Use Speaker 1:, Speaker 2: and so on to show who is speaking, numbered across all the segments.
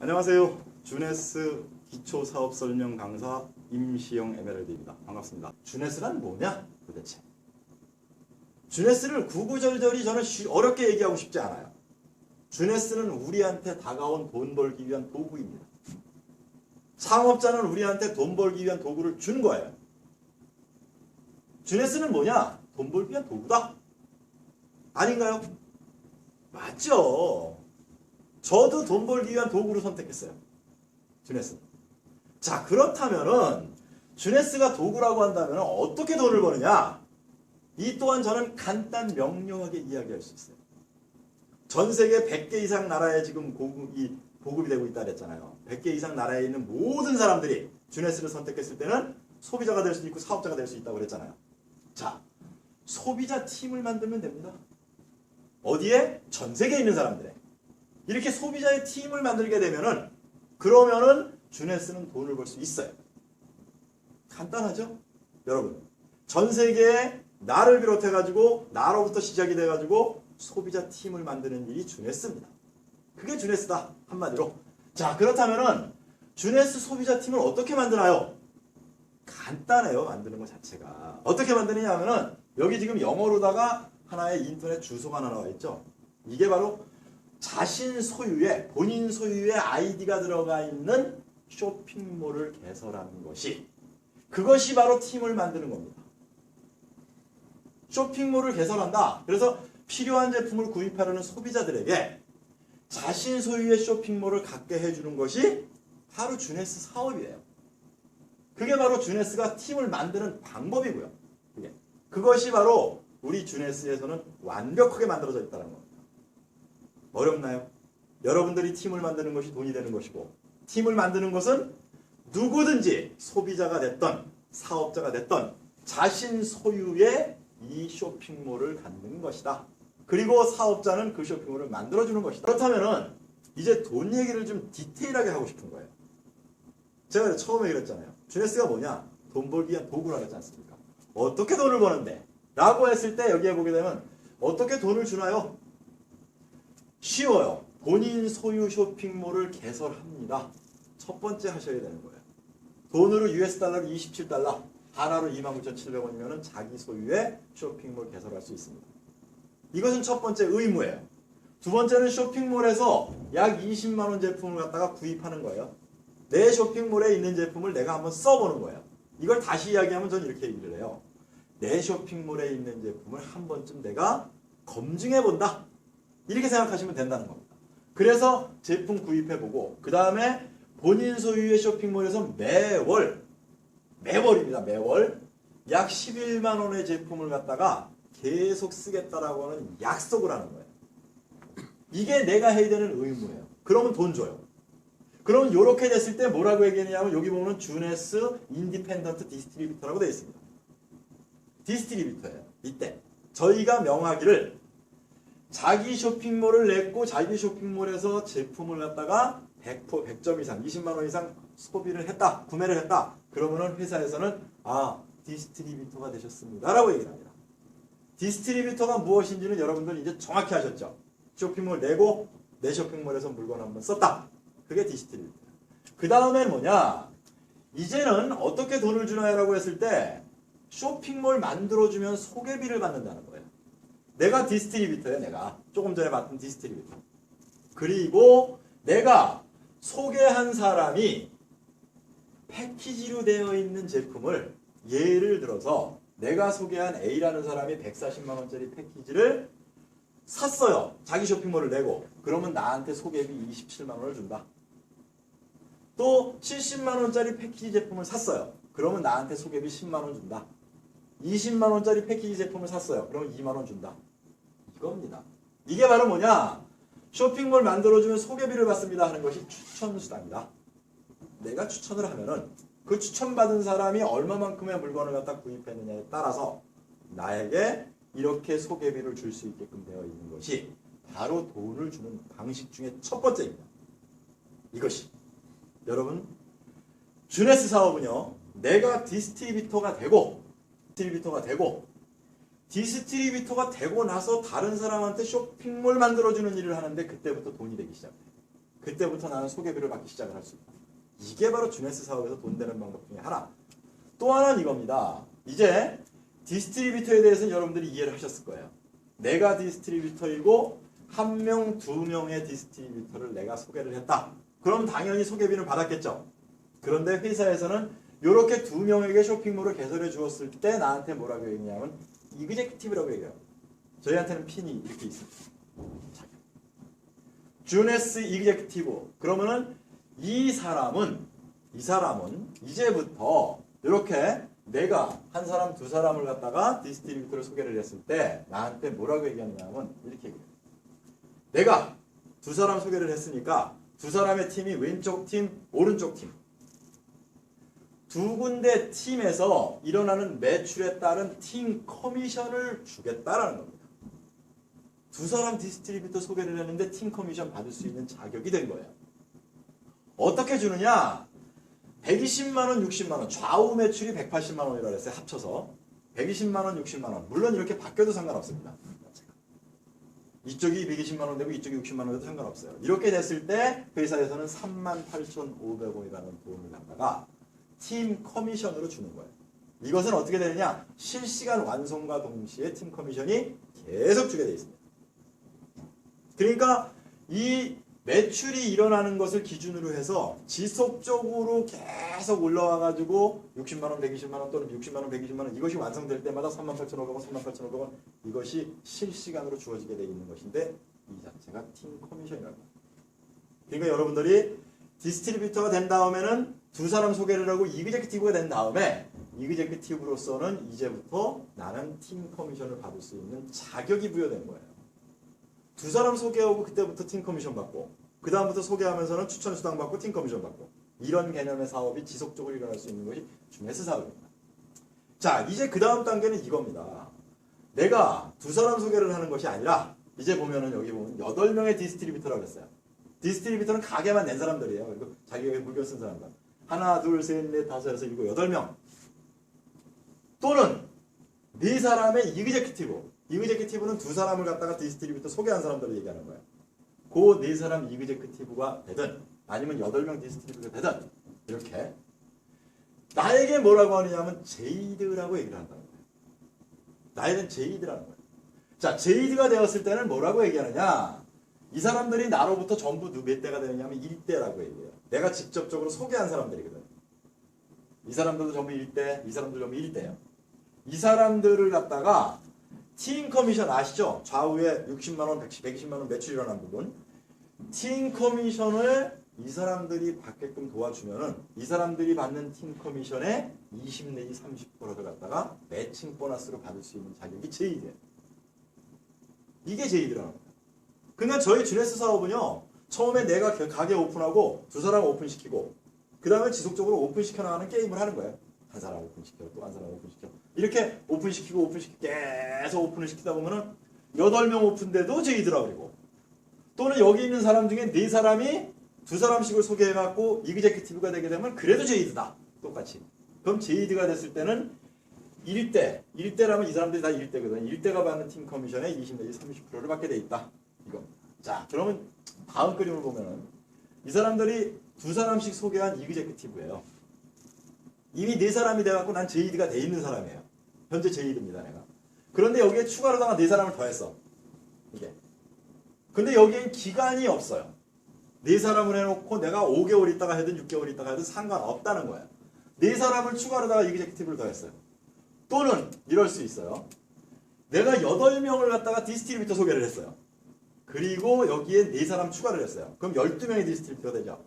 Speaker 1: 안녕하세요. 주네스 기초사업 설명 강사 임시영 에메랄드입니다. 반갑습니다. 주네스란 뭐냐 도대체? 주네스를 구구절절히 저는 어렵게 얘기하고 싶지 않아요. 주네스는 우리한테 다가온 돈 벌기 위한 도구입니다. 상업자는 우리한테 돈 벌기 위한 도구를 준 거예요. 주네스는 뭐냐? 돈 벌기 위한 도구다. 아닌가요? 맞죠. 저도 돈 벌기 위한 도구로 선택했어요. 주네스. 자, 그렇다면은 주네스가 도구라고 한다면 어떻게 돈을 버느냐? 이 또한 저는 간단 명료하게 이야기할 수 있어요. 전 세계 100개 이상 나라에 지금 보급이 되고 있다 그랬잖아요. 100개 이상 나라에 있는 모든 사람들이 주네스를 선택했을 때는 소비자가 될 수도 있고 사업자가 될 수 있다고 그랬잖아요. 자, 소비자 팀을 만들면 됩니다. 어디에? 전 세계에 있는 사람들에. 이렇게 소비자의 팀을 만들게 되면은 그러면은 주네스는 돈을 벌 수 있어요. 간단하죠? 여러분, 전 세계에 나를 비롯해가지고 나로부터 시작이 돼가지고 소비자 팀을 만드는 일이 주네스입니다. 그게 주네스다 한마디로. 자, 그렇다면은 주네스 소비자 팀을 어떻게 만드나요? 간단해요. 만드는 것 자체가. 어떻게 만드느냐 하면은 여기 지금 영어로다가 하나의 인터넷 주소가 하나 나와 있죠. 이게 바로 자신 소유의, 본인 소유의 아이디가 들어가 있는 쇼핑몰을 개설하는 것이, 그것이 바로 팀을 만드는 겁니다. 쇼핑몰을 개설한다. 그래서 필요한 제품을 구입하려는 소비자들에게 자신 소유의 쇼핑몰을 갖게 해주는 것이 바로 주네스 사업이에요. 그게 바로 주네스가 팀을 만드는 방법이고요. 그것이 바로 우리 주네스에서는 완벽하게 만들어져 있다는 겁니다. 어렵나요? 여러분들이 팀을 만드는 것이 돈이 되는 것이고, 팀을 만드는 것은 누구든지 소비자가 됐던 사업자가 됐던 자신 소유의 이 쇼핑몰을 갖는 것이다. 그리고 사업자는 그 쇼핑몰을 만들어주는 것이다. 그렇다면은 이제 돈 얘기를 좀 디테일하게 하고 싶은 거예요. 제가 처음에 그랬잖아요. 주네스가 뭐냐? 돈 벌기 위한 도구라고 했지 않습니까? 어떻게 돈을 버는데? 라고 했을 때 여기에 보게 되면 어떻게 돈을 주나요? 쉬워요. 본인 소유 쇼핑몰을 개설합니다. 첫 번째 하셔야 되는 거예요. 돈으로 US 달러로 27달러, 하나로 29,700원이면 자기 소유의 쇼핑몰 개설할 수 있습니다. 이것은 첫 번째 의무예요. 두 번째는 쇼핑몰에서 약 20만 원 제품을 갖다가 구입하는 거예요. 내 쇼핑몰에 있는 제품을 내가 한번 써보는 거예요. 이걸 다시 이야기하면 저는 이렇게 얘기를 해요. 내 쇼핑몰에 있는 제품을 한 번쯤 내가 검증해본다. 이렇게 생각하시면 된다는 겁니다. 그래서 제품 구입해보고 그 다음에 본인 소유의 쇼핑몰에서 매월입니다. 매월 약 11만 원의 제품을 갖다가 계속 쓰겠다라고 하는 약속을 하는 거예요. 이게 내가 해야 되는 의무예요. 그러면 돈 줘요. 그러면 이렇게 됐을 때 뭐라고 얘기했냐면 여기 보면 주네스 인디펜던트 디스트리뷰터라고 되어 있습니다. 디스트리뷰터예요. 이때 저희가 명하기를 자기 쇼핑몰을 냈고 자기 쇼핑몰에서 제품을 갖다가 100점 이상, 20만 원 이상 소비를 했다, 구매를 했다. 그러면은 회사에서는 디스트리뷰터가 되셨습니다. 라고 얘기를 합니다. 디스트리뷰터가 무엇인지는 여러분들 이제 정확히 하셨죠. 쇼핑몰 내고 내 쇼핑몰에서 물건 한번 썼다. 그게 디스트리뷰터예요. 그 다음엔 뭐냐? 이제는 어떻게 돈을 주나요라고 했을 때 쇼핑몰 만들어주면 소개비를 받는다는 거예요. 내가 디스트리뷰터예요. 내가 조금 전에 봤던 디스트리뷰터. 그리고 내가 소개한 사람이 패키지로 되어 있는 제품을, 예를 들어서 내가 소개한 A라는 사람이 140만 원짜리 패키지를 샀어요. 자기 쇼핑몰을 내고. 그러면 나한테 소개비 27만 원을 준다. 또 70만 원짜리 패키지 제품을 샀어요. 그러면 나한테 소개비 10만 원 준다. 20만 원짜리 패키지 제품을 샀어요. 그러면 2만 원 준다. 이겁니다. 이게 바로 뭐냐? 쇼핑몰 만들어주면 소개비를 받습니다 하는 것이 추천수단이다. 내가 추천을 하면은 그 추천받은 사람이 얼마만큼의 물건을 갖다 구입했느냐에 따라서 나에게 이렇게 소개비를 줄 수 있게끔 되어 있는 것이 바로 돈을 주는 방식 중에 첫 번째입니다. 이것이 여러분, 주네스 사업은요, 내가 디스트리뷰터가 되고 디스트리뷰터가 되고 나서 다른 사람한테 쇼핑몰 만들어주는 일을 하는데 그때부터 돈이 되기 시작해요. 그때부터 나는 소개비를 받기 시작을 할 수 있다. 이게 바로 주네스 사업에서 돈 되는 방법 중에 하나. 또 하나는 이겁니다. 이제 디스트리뷰터에 대해서는 여러분들이 이해를 하셨을 거예요. 내가 디스트리뷰터이고 한 명, 두 명의 디스트리뷰터를 내가 소개를 했다. 그럼 당연히 소개비는 받았겠죠. 그런데 회사에서는 이렇게 두 명에게 쇼핑몰을 개설해 주었을 때 나한테 뭐라고 얘기냐면 이그제큐티브라고 얘기해요. 저희한테는 핀이 이렇게 있습니다. 주네스 이그제큐티브. 그러면은 이 사람은 이제부터 이렇게 내가 한 사람 두 사람을 갖다가 디스트리뷰터를 소개를 했을 때 나한테 뭐라고 얘기하냐면 이렇게 얘기해요. 내가 두 사람 소개를 했으니까 두 사람의 팀이 왼쪽 팀, 오른쪽 팀. 두 군데 팀에서 일어나는 매출에 따른 팀 커미션을 주겠다라는 겁니다. 두 사람 디스트리뷰터 소개를 했는데 팀 커미션 받을 수 있는 자격이 된 거예요. 어떻게 주느냐? 120만 원, 60만 원, 좌우 매출이 180만 원이라고 했어요. 합쳐서 120만 원, 60만 원. 물론 이렇게 바뀌어도 상관없습니다. 이쪽이 120만 원 되고 이쪽이 60만 원 돼도 상관없어요. 이렇게 됐을 때 회사에서는 38,500원이라는 돈을 갖다가 팀 커미션으로 주는 거예요. 이것은 어떻게 되느냐? 실시간 완성과 동시에 팀 커미션이 계속 주게 되어 있습니다. 그러니까 이 매출이 일어나는 것을 기준으로 해서 지속적으로 계속 올라와가지고 60만 원, 120만 원 또는 60만 원, 120만 원 이것이 완성될 때마다 38,500원, 38,500원 이것이 실시간으로 주어지게 되어 있는 것인데 이 자체가 팀 커미션이라고 합니다. 그러니까 여러분들이 디스트리뷰터가 된 다음에는 두 사람 소개를 하고 이그제큐티브가 된 다음에 이그제큐티브로서는 이제부터 나는 팀 커미션을 받을 수 있는 자격이 부여된 거예요. 두 사람 소개하고 그때부터 팀 커미션 받고 그 다음부터 소개하면서는 추천 수당 받고 팀 커미션 받고 이런 개념의 사업이 지속적으로 일어날 수 있는 것이 주네스 사업입니다. 자, 이제 그 다음 단계는 이겁니다. 내가 두 사람 소개를 하는 것이 아니라 이제 보면은 여기 보면 8명의 디스트리뷰터라고 했어요. 디스트리뷰터는 가게만 낸 사람들이에요. 그리고 자기가 물건 쓴 사람들. 하나, 둘, 셋, 넷, 다섯, 여섯, 일곱, 8명. 또는 네 사람의 이그제큐티브. 이그제큐티브는 두 사람을 갖다가 디스트리뷰터 소개한 사람들을 얘기하는 거예요. 그 네 사람 이그제큐티브가 되든 아니면 8명 디스트리뷰터가 되든 이렇게 나에게 뭐라고 하느냐면 제이드라고 얘기를 한다는 거예요. 나에겐 제이드라는 거예요. 자, 제이드가 되었을 때는 뭐라고 얘기하느냐? 이 사람들이 나로부터 전부 몇 대가 되느냐면 1대라고 얘기해요. 내가 직접적으로 소개한 사람들이거든. 이 사람들도 전부 1대, 이 사람들 전부 1대예요. 이 사람들을 갖다가 팀 커미션 아시죠? 좌우에 60만 원, 120만 원 매출 일어난 부분. 팀 커미션을 이 사람들이 받게끔 도와주면은 이 사람들이 받는 팀 커미션의 20 내지 30%를 갖다가 매칭 보너스로 받을 수 있는 자격이 제이드예요. 이게 제이드라는 거예요. 그러니까 저희 주네스 사업은요. 처음에 내가 가게 오픈하고 두 사람 오픈시키고 그 다음에 지속적으로 오픈시켜 나가는 게임을 하는 거예요. 한 사람 오픈시켜 또 한 사람 오픈시켜 이렇게 오픈시키고 계속 오픈을 시키다 보면은 8명 오픈돼도 제이드라고 그러고 또는 여기 있는 사람 중에 4사람이 두 사람씩을 소개해갖고 이그제큐티브가 되게 되면 그래도 제이드다. 똑같이. 그럼 제이드가 됐을 때는 1대라면 이 사람들이 다 1대거든. 1대가 받는 팀 커미션의 20 내지 30%를 받게 돼 있다. 이거. 자, 그러면 다음 그림을 보면은 이 사람들이 두 사람씩 소개한 이그제큐티브예요. 이미 4사람이 돼갖고 난 제이드가 돼 있는 사람이에요. 현재 제이드입니다, 내가. 그런데 여기에 추가로다가 4사람을 더했어. 이게. 근데 여기엔 기간이 없어요. 4사람을 해놓고 내가 5개월 있다가 하든 6개월 있다가 하든 상관없다는 거예요. 4사람을 추가로다가 이그제큐티브를 더했어요. 또는 이럴 수 있어요. 내가 8명을 갖다가 디스트리뷰터 소개를 했어요. 그리고 여기에 4사람 추가를 했어요. 그럼 12명의 디스트리뷰터가 되죠.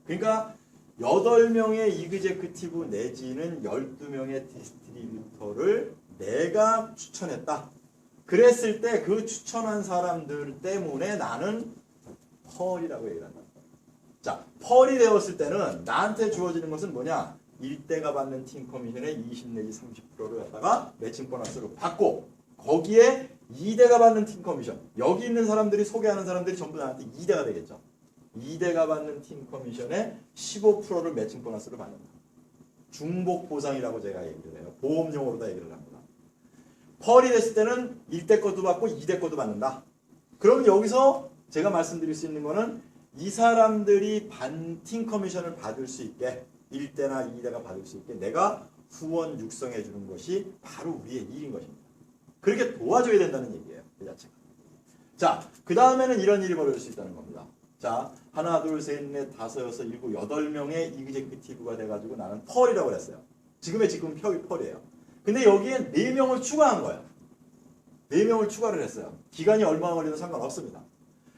Speaker 1: 그러니까 8명의 이그제큐티브 내지는 12명의 디스트리뷰터를 내가 추천했다. 그랬을 때 그 추천한 사람들 때문에 나는 펄이라고 얘기를 한다. 자, 펄이 되었을 때는 나한테 주어지는 것은 뭐냐? 1대가 받는 팀 커미션의 20 내지 30%를 갖다가 매칭 보너스로 받고 거기에 2대가 받는 팀 커미션 여기 있는 사람들이 소개하는 사람들이 전부 나한테 2대가 되겠죠. 2대가 받는 팀 커미션의 15%를 매칭 보너스로 받는다. 중복 보상이라고 제가 얘기를 해요. 보험용어로 다 얘기를 합니다. 펄이 됐을 때는 1대 것도 받고 2대 것도 받는다. 그럼 여기서 제가 말씀드릴 수 있는 거는 이 사람들이 팀 커미션을 받을 수 있게 1대나 2대가 받을 수 있게 내가 후원 육성해 주는 것이 바로 우리의 일인 것입니다. 그렇게 도와줘야 된다는 얘기예요. 그 자체가. 자, 그 다음에는 이런 일이 벌어질 수 있다는 겁니다. 자, 하나, 둘, 셋, 넷, 다섯, 여섯, 일곱, 8명의 이그제큐티브가 돼가지고 나는 펄이라고 그랬어요. 지금의 직급은 펄이에요. 근데 여기에 4명을 추가한 거예요. 4명을 추가를 했어요. 기간이 얼마 걸리든 상관없습니다.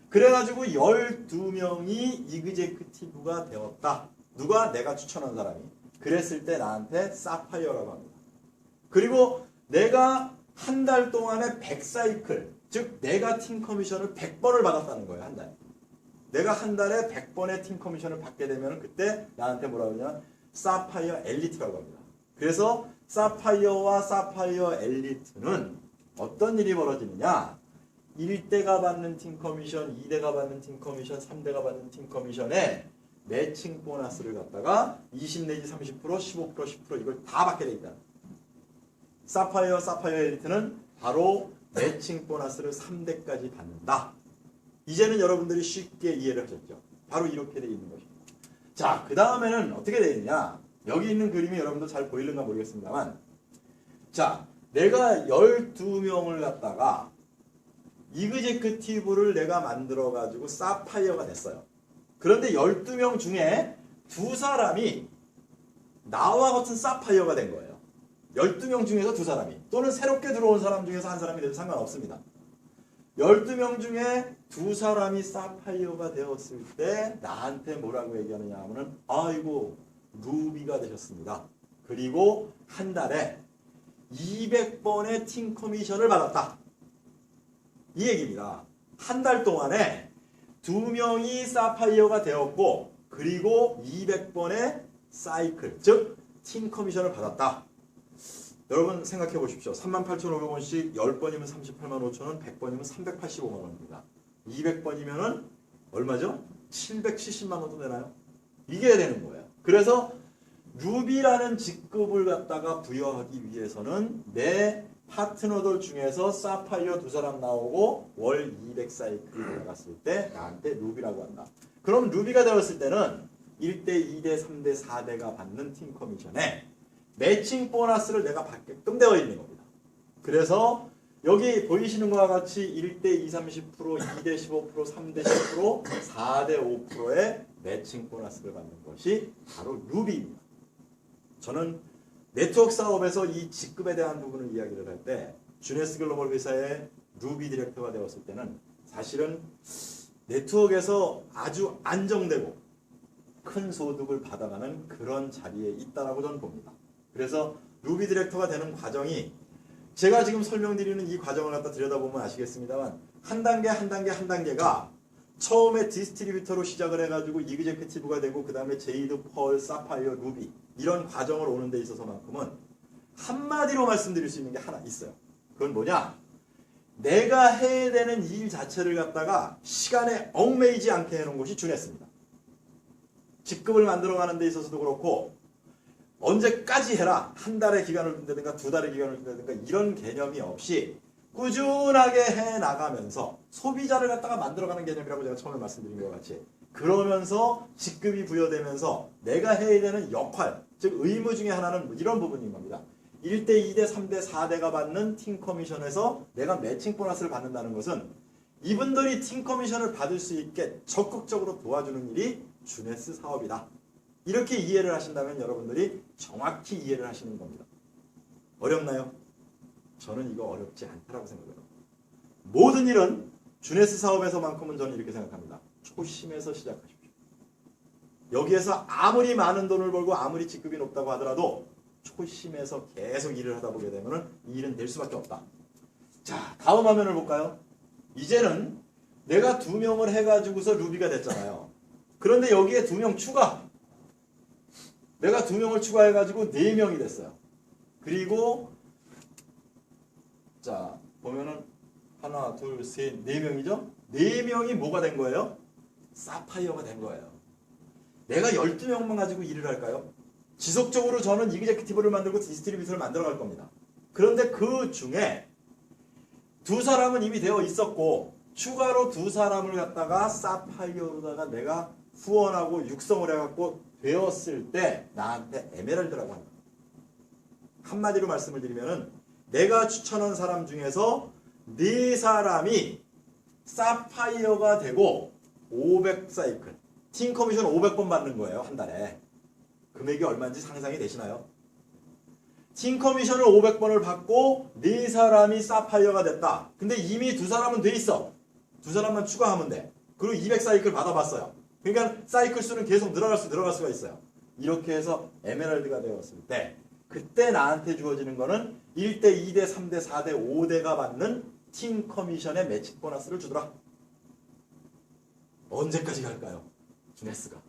Speaker 1: 그래가지고 12명이 이그제큐티브가 되었다. 누가? 내가 추천한 사람이. 그랬을 때 나한테 사파이어라고 합니다. 그리고 내가 한 달 동안에 100사이클, 즉 내가 팀 커미션을 100번을 받았다는 거예요. 한 달. 내가 한 달에 100번의 팀 커미션을 받게 되면 그때 나한테 뭐라고 하냐면 사파이어 엘리트라고 합니다. 그래서 사파이어와 사파이어 엘리트는 어떤 일이 벌어지느냐? 1대가 받는 팀 커미션, 2대가 받는 팀 커미션, 3대가 받는 팀 커미션에 매칭 보너스를 갖다가 20 내지 30%, 15%, 10% 이걸 다 받게 돼 있다. 사파이어 엘리트는 바로 매칭 보너스를 3대까지 받는다. 이제는 여러분들이 쉽게 이해를 하셨죠. 바로 이렇게 돼 있는 것입니다. 자, 그 다음에는 어떻게 되어 있느냐? 여기 있는 그림이 여러분들 잘 보이는가 모르겠습니다만, 자, 내가 12명을 갖다가 이그제큐티브를 내가 만들어가지고 사파이어가 됐어요. 그런데 12명 중에 2사람이 나와 같은 사파이어가 된 거예요. 12명 중에서 2사람이, 또는 새롭게 들어온 사람 중에서 한 사람이 돼도 상관없습니다. 12명 중에 2사람이 사파이어가 되었을 때 나한테 뭐라고 얘기하느냐 하면은 아이고 루비가 되셨습니다. 그리고 한 달에 200번의 팀 커미션을 받았다. 이 얘기입니다. 한 달 동안에 2명이 사파이어가 되었고 그리고 200번의 사이클, 즉 팀 커미션을 받았다. 여러분 생각해 보십시오. 38,500원씩 10번이면 38만 5천원, 100번이면 385만 원입니다. 200번이면은 얼마죠? 770만 원도 되나요? 이게 되는 거예요. 그래서 루비라는 직급을 갖다가 부여하기 위해서는 내 파트너들 중에서 사파이어 2사람 나오고 월 200사이클이 나갔을 때 나한테 루비라고 한다. 그럼 루비가 되었을 때는 1대, 2대, 3대, 4대가 받는 팀 커미션에 매칭 보너스를 내가 받게끔 되어 있는 겁니다. 그래서 여기 보이시는 것과 같이 1대 2, 30%, 2대 15%, 3대 10%, 4대 5%의 매칭 보너스를 받는 것이 바로 루비입니다. 저는 네트워크 사업에서 이 직급에 대한 부분을 이야기를 할 때 주네스 글로벌 회사의 루비 디렉터가 되었을 때는 사실은 네트워크에서 아주 안정되고 큰 소득을 받아가는 그런 자리에 있다라고 저는 봅니다. 그래서 루비 디렉터가 되는 과정이 제가 지금 설명드리는 이 과정을 갖다 들여다보면 아시겠습니다만 한 단계 한 단계 한 단계가 처음에 디스트리뷰터로 시작을 해가지고 이그제큐티브가 되고 그 다음에 제이드, 펄, 사파이어, 루비 이런 과정을 오는 데 있어서만큼은 한마디로 말씀드릴 수 있는 게 하나 있어요. 그건 뭐냐? 내가 해야 되는 일 자체를 갖다가 시간에 얽매이지 않게 해놓은 것이 주냈습니다. 직급을 만들어가는 데 있어서도 그렇고 언제까지 해라, 한 달의 기간을 둔다든가 2달의 기간을 둔다든가 이런 개념이 없이 꾸준하게 해나가면서 소비자를 갖다가 만들어가는 개념이라고 제가 처음에 말씀드린 것 같이 그러면서 직급이 부여되면서 내가 해야 되는 역할, 즉 의무 중에 하나는 이런 부분인 겁니다. 1대, 2대, 3대, 4대가 받는 팀 커미션에서 내가 매칭 보너스를 받는다는 것은 이분들이 팀 커미션을 받을 수 있게 적극적으로 도와주는 일이 주네스 사업이다. 이렇게 이해를 하신다면 여러분들이 정확히 이해를 하시는 겁니다. 어렵나요? 저는 이거 어렵지 않다라고 생각해요. 모든 일은 주네스 사업에서만큼은 저는 이렇게 생각합니다. 초심에서 시작하십시오. 여기에서 아무리 많은 돈을 벌고 아무리 직급이 높다고 하더라도 초심에서 계속 일을 하다 보게 되면 이 일은 될 수밖에 없다. 자, 다음 화면을 볼까요? 이제는 내가 2명을 해가지고서 루비가 됐잖아요. 그런데 여기에 2명 추가. 내가 2명을 추가해가지고 4명이 됐어요. 그리고 자 보면은 하나, 둘, 셋, 4명이죠? 4명이 뭐가 된 거예요? 사파이어가 된 거예요. 내가 12명만 가지고 일을 할까요? 지속적으로 저는 이그제큐티브를 만들고 디스트리뷰터를 만들어 갈 겁니다. 그런데 그 중에 2사람은 이미 되어 있었고 추가로 두 사람을 갖다가 사파이어로다가 내가 후원하고 육성을 해갖고 되었을 때 나한테 에메랄드라고 한다. 한마디로 말씀을 드리면은 내가 추천한 사람 중에서 네 사람이 사파이어가 되고 500사이클 팀 커미션 500번 받는 거예요. 한 달에. 금액이 얼마인지 상상이 되시나요? 팀 커미션을 500번을 받고 네 사람이 사파이어가 됐다. 근데 이미 두 사람은 돼 있어. 두 사람만 추가하면 돼. 그리고 200사이클 받아봤어요. 그러니까 사이클 수는 계속 늘어갈 수가 있어요. 이렇게 해서 에메랄드가 되었을 때 그때 나한테 주어지는 거는 1대, 2대, 3대, 4대, 5대가 받는 팀 커미션의 매칭 보너스를 주더라. 언제까지 갈까요? 주네스가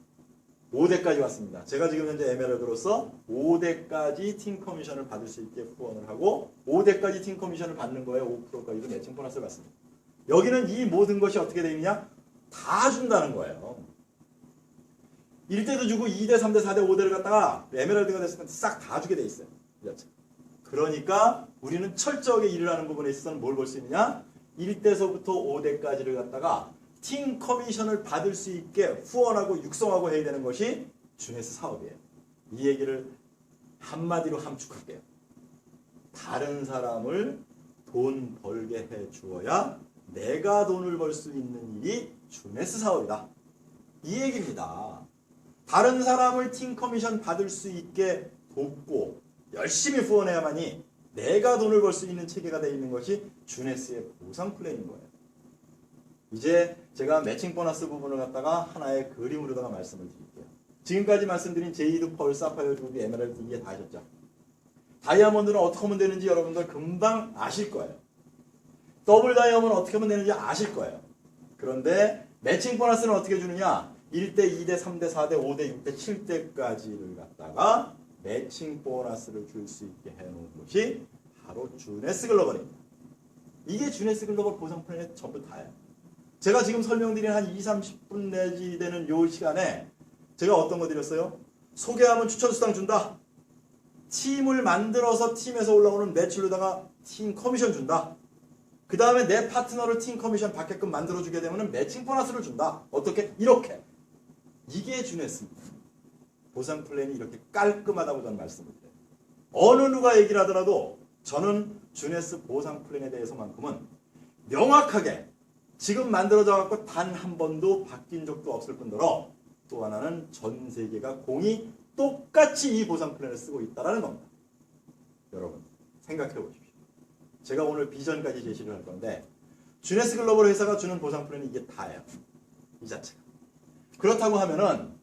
Speaker 1: 5대까지 왔습니다. 제가 지금 현재 에메랄드로서 5대까지 팀 커미션을 받을 수 있게 후원을 하고 5대까지 팀 커미션을 받는 거에 5%까지도 매칭 보너스를 받습니다. 여기는 이 모든 것이 어떻게 되어 있냐? 다 준다는 거예요. 1대도 주고 2대, 3대, 4대, 5대를 갖다가 에메랄드가 됐을 때 싹 다 주게 돼 있어요. 그러니까 우리는 철저하게 일을 하는 부분에 있어서는 뭘 볼 수 있느냐? 1대서부터 5대까지를 갖다가 팀 커미션을 받을 수 있게 후원하고 육성하고 해야 되는 것이 주네스 사업이에요. 이 얘기를 한마디로 함축할게요. 다른 사람을 돈 벌게 해 주어야 내가 돈을 벌 수 있는 일이 주네스 사업이다. 이 얘기입니다. 다른 사람을 팀 커미션 받을 수 있게 돕고 열심히 후원해야만이 내가 돈을 벌 수 있는 체계가 되어 있는 것이 주네스의 보상 플랜인 거예요. 이제 제가 매칭 보너스 부분을 갖다가 하나의 그림으로다가 말씀을 드릴게요. 지금까지 말씀드린 제이드, 펄, 사파이어, 루비, 에메랄드 이게 다 하셨죠? 다이아몬드는 어떻게 하면 되는지 여러분들 금방 아실 거예요. 더블 다이아몬드는 어떻게 하면 되는지 아실 거예요. 그런데 매칭 보너스는 어떻게 주느냐? 1대, 2대, 3대, 4대, 5대, 6대, 7대까지를 갖다가 매칭 보너스를 줄 수 있게 해놓은 것이 바로 주네스 글로벌입니다. 이게 주네스 글로벌 보상 플랜의 전부 다예요. 제가 지금 설명드린 한 20-30분 내지 되는 요 시간에 제가 어떤 거 드렸어요? 소개하면 추천수당 준다. 팀을 만들어서 팀에서 올라오는 매출로다가 팀 커미션 준다. 그 다음에 내 파트너를 팀 커미션 받게끔 만들어주게 되면 매칭 보너스를 준다. 어떻게? 이렇게. 이게 주네스입니다. 보상 플랜이 이렇게 깔끔하다고 저는 말씀을 드려요. 어느 누가 얘기를 하더라도 저는 주네스 보상 플랜에 대해서만큼은 명확하게 지금 만들어져 갖고 단 한 번도 바뀐 적도 없을 뿐더러 또 하나는 전 세계가 공이 똑같이 이 보상 플랜을 쓰고 있다는 겁니다. 여러분 생각해 보십시오. 제가 오늘 비전까지 제시를 할 건데 주네스 글로벌 회사가 주는 보상 플랜이 이게 다예요. 이 자체가. 그렇다고 하면은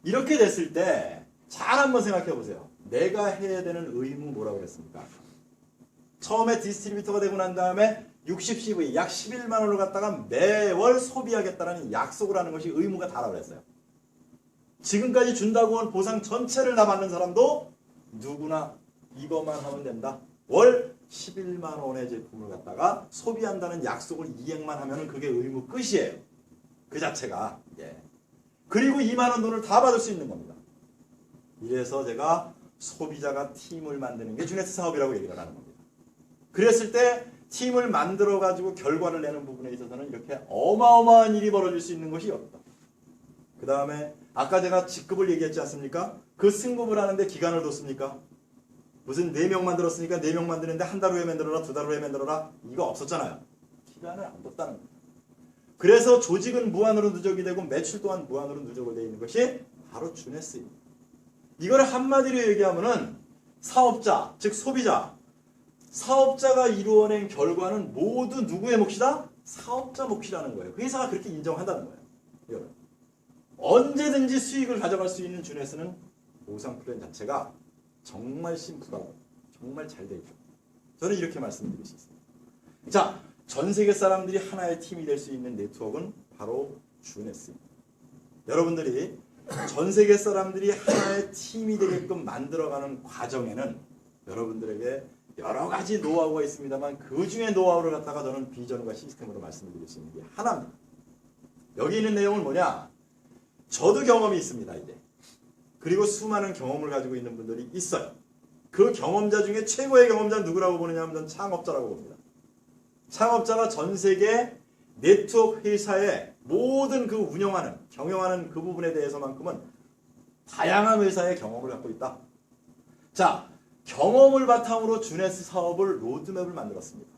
Speaker 1: 이렇게 됐을 때 잘 한번 생각해 보세요. 내가 해야 되는 의무 뭐라고 그랬습니까? 처음에 디스트리뷰터가 되고 난 다음에 60CV 약 11만 원을 갖다가 매월 소비하겠다는 약속을 하는 것이 의무가 다라고 그랬어요. 지금까지 준다고 한 보상 전체를 다 받는 사람도 누구나 이것만 하면 된다. 월 11만 원의 제품을 갖다가 소비한다는 약속을 이행만 하면 그게 의무 끝이에요. 그 자체가. 예. 그리고 2만 원 돈을 다 받을 수 있는 겁니다. 이래서 제가 소비자가 팀을 만드는 게 주네스 사업이라고 얘기를 하는 겁니다. 그랬을 때 팀을 만들어 가지고 결과를 내는 부분에 있어서는 이렇게 어마어마한 일이 벌어질 수 있는 것이 없다. 그 다음에 아까 제가 직급을 얘기했지 않습니까? 그 승급을 하는데 기간을 뒀습니까? 무슨 4명 만들었으니까 4명 만드는데 한 달 후에 만들어라, 2달 후에 만들어라 이거 없었잖아요. 기간을 안 뒀다는 거예요. 그래서 조직은 무한으로 누적이 되고 매출 또한 무한으로 누적이 되어 있는 것이 바로 주네스입니다. 이걸 한마디로 얘기하면은 사업자, 즉 소비자, 사업자가 이루어낸 결과는 모두 누구의 몫이다? 사업자 몫이라는 거예요. 회사가 그렇게 인정한다는 거예요. 여러분. 언제든지 수익을 가져갈 수 있는 주네스는 보상 플랜 자체가 정말 심플하고 정말 잘 되어 있죠. 저는 이렇게 말씀드릴 수 있습니다. 자, 전 세계 사람들이 하나의 팀이 될 수 있는 네트워크는 바로 주네스입니다. 여러분들이 전 세계 사람들이 하나의 팀이 되게끔 만들어가는 과정에는 여러분들에게 여러 가지 노하우가 있습니다만 그 중에 노하우를 갖다가 저는 비전과 시스템으로 말씀드릴 수 있는 게 하나입니다. 여기 있는 내용은 뭐냐? 저도 경험이 있습니다. 이제. 그리고 수많은 경험을 가지고 있는 분들이 있어요. 그 경험자 중에 최고의 경험자는 누구라고 보느냐 하면 저는 창업자라고 봅니다. 창업자가 전 세계 네트워크 회사의 모든 그 운영하는, 경영하는 그 부분에 대해서만큼은 다양한 회사의 경험을 갖고 있다. 자, 경험을 바탕으로 주네스 사업을 로드맵을 만들었습니다.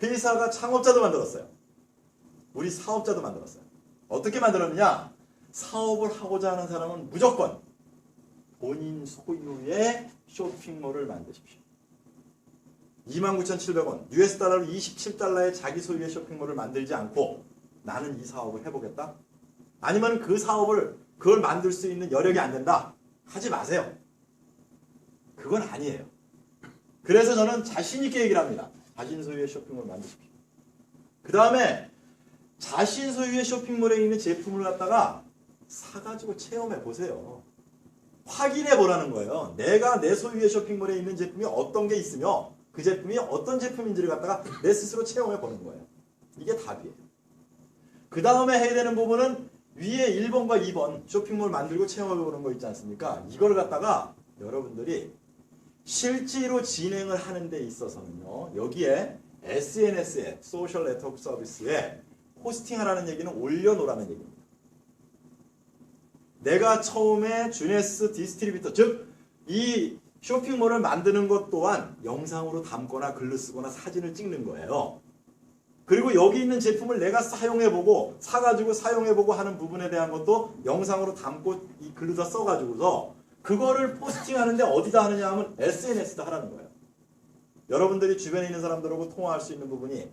Speaker 1: 회사가 창업자도 만들었어요. 우리 사업자도 만들었어요. 어떻게 만들었느냐? 사업을 하고자 하는 사람은 무조건 본인 소유의 쇼핑몰을 만드십시오. 29,700원, US 달러로 27달러의 자기 소유의 쇼핑몰을 만들지 않고 나는 이 사업을 해보겠다? 아니면 그 사업을, 그걸 만들 수 있는 여력이 안 된다? 하지 마세요. 그건 아니에요. 그래서 저는 자신 있게 얘기를 합니다. 자신 소유의 쇼핑몰을 만드십시오. 그 다음에 자신 소유의 쇼핑몰에 있는 제품을 갖다가 사가지고 체험해 보세요. 확인해 보라는 거예요. 내가 내 소유의 쇼핑몰에 있는 제품이 어떤 게 있으며 그 제품이 어떤 제품인지를 갖다가 내 스스로 체험해 보는 거예요. 이게 답이에요. 그 다음에 해야 되는 부분은 위에 1번과 2번 쇼핑몰 만들고 체험해 보는 거 있지 않습니까? 이걸 갖다가 여러분들이 실제로 진행을 하는 데 있어서는요. 여기에 SNS에 소셜 네트워크 서비스에 호스팅하라는 얘기는 올려놓으라는 얘기입니다. 내가 처음에 주네스 디스트리뷰터, 즉 이 쇼핑몰을 만드는 것 또한 영상으로 담거나 글로 쓰거나 사진을 찍는 거예요. 그리고 여기 있는 제품을 내가 사용해보고 사가지고 사용해보고 하는 부분에 대한 것도 영상으로 담고 이 글로다 써가지고서 그거를 포스팅하는데 어디다 하느냐 하면 SNS다 하라는 거예요. 여러분들이 주변에 있는 사람들하고 통화할 수 있는 부분이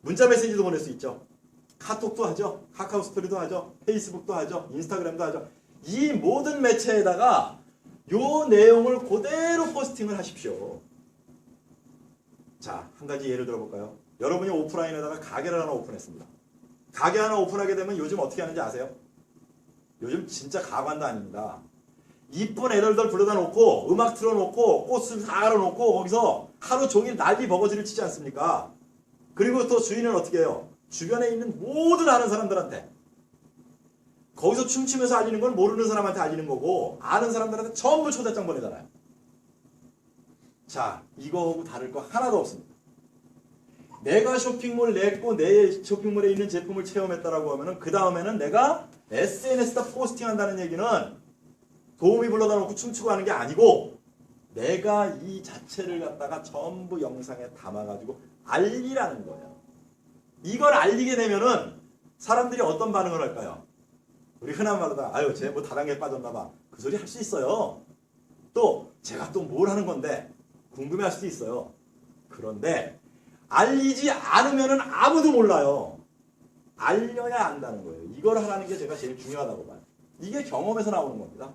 Speaker 1: 문자 메시지도 보낼 수 있죠. 카톡도 하죠. 카카오 스토리도 하죠. 페이스북도 하죠. 인스타그램도 하죠. 이 모든 매체에다가 요 내용을 그대로 포스팅을 하십시오. 자, 한 가지 예를 들어볼까요? 여러분이 오프라인에다가 가게를 하나 오픈했습니다. 가게 하나 오픈하게 되면 요즘 어떻게 하는지 아세요? 요즘 진짜 가관도 아닙니다. 이쁜 애들들 불러다 놓고 음악 틀어놓고 꽃을 다 알아놓고 거기서 하루 종일 난리 버거지를 치지 않습니까? 그리고 또 주인은 어떻게 해요? 주변에 있는 모든 아는 사람들한테 거기서 춤추면서 알리는 건 모르는 사람한테 알리는 거고 아는 사람들한테 전부 초대장 보내잖아요. 자, 이거하고 다를 거 하나도 없습니다. 내가 쇼핑몰 냈고 내 쇼핑몰에 있는 제품을 체험했다라고 하면은 그 다음에는 내가 SNS에다 포스팅한다는 얘기는 도우미 불러다 놓고 춤추고 하는 게 아니고 내가 이 자체를 갖다가 전부 영상에 담아가지고 알리라는 거예요. 이걸 알리게 되면은 사람들이 어떤 반응을 할까요? 우리 흔한 말로다 아유 쟤 뭐 다단계 빠졌나봐 그 소리 할 수 있어요. 또 제가 또 뭘 하는 건데 궁금해할 수도 있어요. 그런데 알리지 않으면은 아무도 몰라요. 알려야 안다는 거예요. 이걸 하라는 게 제가 제일 중요하다고 봐요. 이게 경험에서 나오는 겁니다.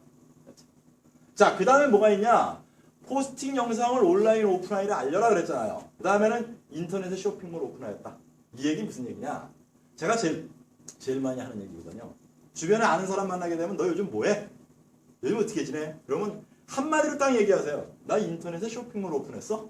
Speaker 1: 자, 그 다음에 뭐가 있냐? 포스팅 영상을 온라인, 오프라인에 알려라 그랬잖아요. 그 다음에는 인터넷에 쇼핑몰 오픈하였다. 이 얘기 무슨 얘기냐? 제가 제일 많이 하는 얘기거든요. 주변에 아는 사람 만나게 되면 너 요즘 뭐해? 요즘 어떻게 지내? 그러면 한마디로 딱 얘기하세요. 나 인터넷에 쇼핑몰 오픈했어?